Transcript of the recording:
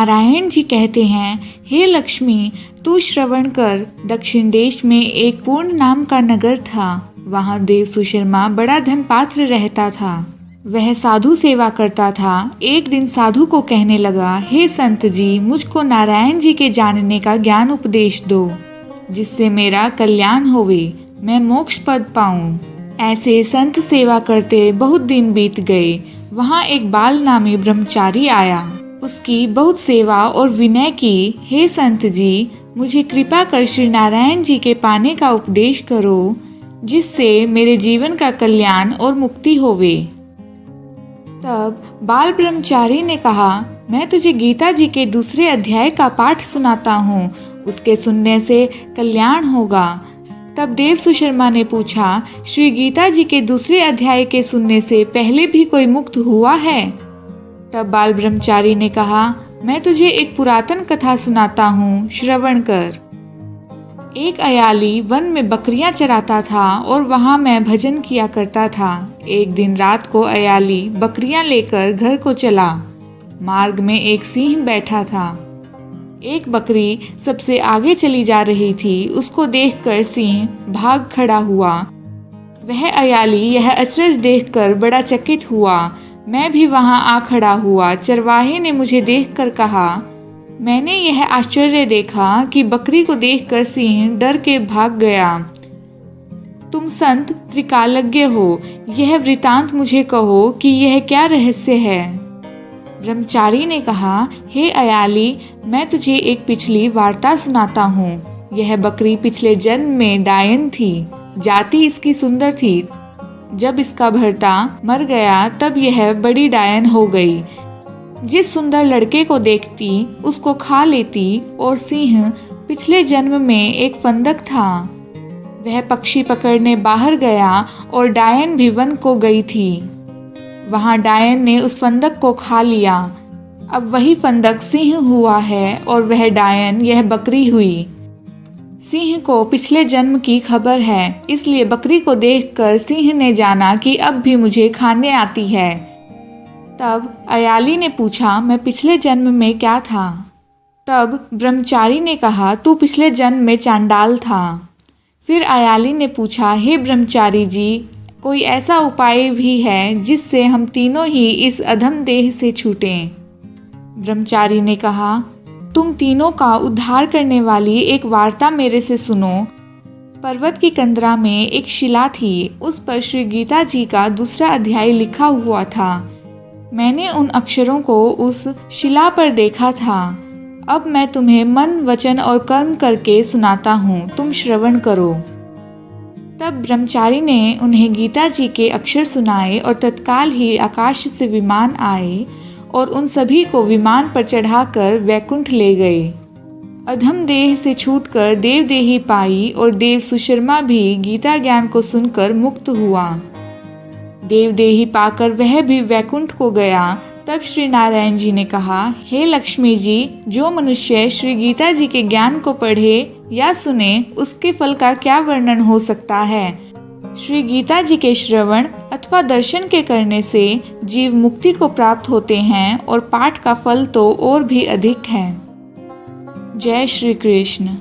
नारायण जी कहते हैं, हे लक्ष्मी, तू श्रवण कर। दक्षिण देश में एक पूर्ण नाम का नगर था। वहाँ देव सुशर्मा बड़ा धन पात्र रहता था। वह साधु सेवा करता था। एक दिन साधु को कहने लगा, हे संत जी, मुझको नारायण जी के जानने का ज्ञान उपदेश दो, जिससे मेरा कल्याण होवे, मैं मोक्ष पद पाऊं। ऐसे संत सेवा करते बहुत दिन बीत गए। वहाँ एक बाल नामी ब्रह्मचारी आया। उसकी बहुत सेवा और विनय की। हे संत जी, मुझे कृपा कर श्री नारायण जी के पाने का उपदेश करो, जिससे मेरे जीवन का कल्याण और मुक्ति होवे। तब बाल ब्रह्मचारी ने कहा, मैं तुझे गीता जी के दूसरे अध्याय का पाठ सुनाता हूँ, उसके सुनने से कल्याण होगा। तब देव सुशर्मा ने पूछा, श्री गीता जी के दूसरे अध्याय के सुनने से पहले भी कोई मुक्त हुआ है? तब बाल ब्रह्मचारी ने कहा, मैं तुझे एक पुरातन कथा सुनाता हूँ, श्रवण कर। एक अयाली वन में बकरियां चराता था और वहां मैं भजन किया करता था। एक दिन रात को अयाली बकरियां लेकर घर को चला। मार्ग में एक सिंह बैठा था। एक बकरी सबसे आगे चली जा रही थी। उसको देखकर सिंह भाग खड़ा हुआ। वह अयाली यह अचरज देखकर बड़ा चकित हुआ। मैं भी वहां आ खड़ा हुआ। चरवाहे ने मुझे देखकर कहा, मैंने यह आश्चर्य देखा कि बकरी को देखकर सिंह डर के भाग गया। तुम संत त्रिकालज्ञ हो, यह वृतांत मुझे कहो कि यह क्या रहस्य है। ब्रह्मचारी ने कहा, हे अयाली, मैं तुझे एक पिछली वार्ता सुनाता हूँ। यह बकरी पिछले जन्म में डायन थी। जाति इसकी सुंदर थी। जब इसका भर्ता मर गया तब यह बड़ी डायन हो गई। जिस सुंदर लड़के को देखती उसको खा लेती। और सिंह पिछले जन्म में एक फंदक था। वह पक्षी पकड़ने बाहर गया और डायन भी वन को गई थी। वहां डायन ने उस फंदक को खा लिया। अब वही फंदक सिंह हुआ है और वह डायन यह बकरी हुई। सिंह को पिछले जन्म की खबर है, इसलिए बकरी को देखकर सिंह ने जाना कि अब भी मुझे खाने आती है। तब अयाली ने पूछा, मैं पिछले जन्म में क्या था? तब ब्रह्मचारी ने कहा, तू पिछले जन्म में चांडाल था। फिर अयाली ने पूछा, हे ब्रह्मचारी जी, कोई ऐसा उपाय भी है जिससे हम तीनों ही इस अधम देह से छूटें? ब्रह्मचारी ने कहा, तुम तीनों का उद्धार करने वाली एक वार्ता मेरे से सुनो। पर्वत की कंदरा में एक शिला थी। उस पर श्री गीता जी का दूसरा अध्याय लिखा हुआ था। मैंने उन अक्षरों को उस शिला पर देखा था। अब मैं तुम्हें मन, वचन और कर्म करके सुनाता हूँ, तुम श्रवण करो। तब ब्रह्मचारी ने उन्हें गीता जी के अक्षर सुनाए और तत्काल ही आकाश से विमान आए और उन सभी को विमान पर चढ़ाकर वैकुंठ ले गए। अधम देह से छूटकर देवदेही पाई और देव सुशर्मा भी गीता ज्ञान को सुनकर मुक्त हुआ। देवदेही पाकर वह भी वैकुंठ को गया। तब श्री नारायण जी ने कहा, हे लक्ष्मी जी, जो मनुष्य श्री गीता जी के ज्ञान को पढ़े या सुने, उसके फल का क्या वर्णन हो सकता है। श्री गीता जी के श्रवण अथवा दर्शन के करने से जीव मुक्ति को प्राप्त होते हैं और पाठ का फल तो और भी अधिक है। जय श्री कृष्ण।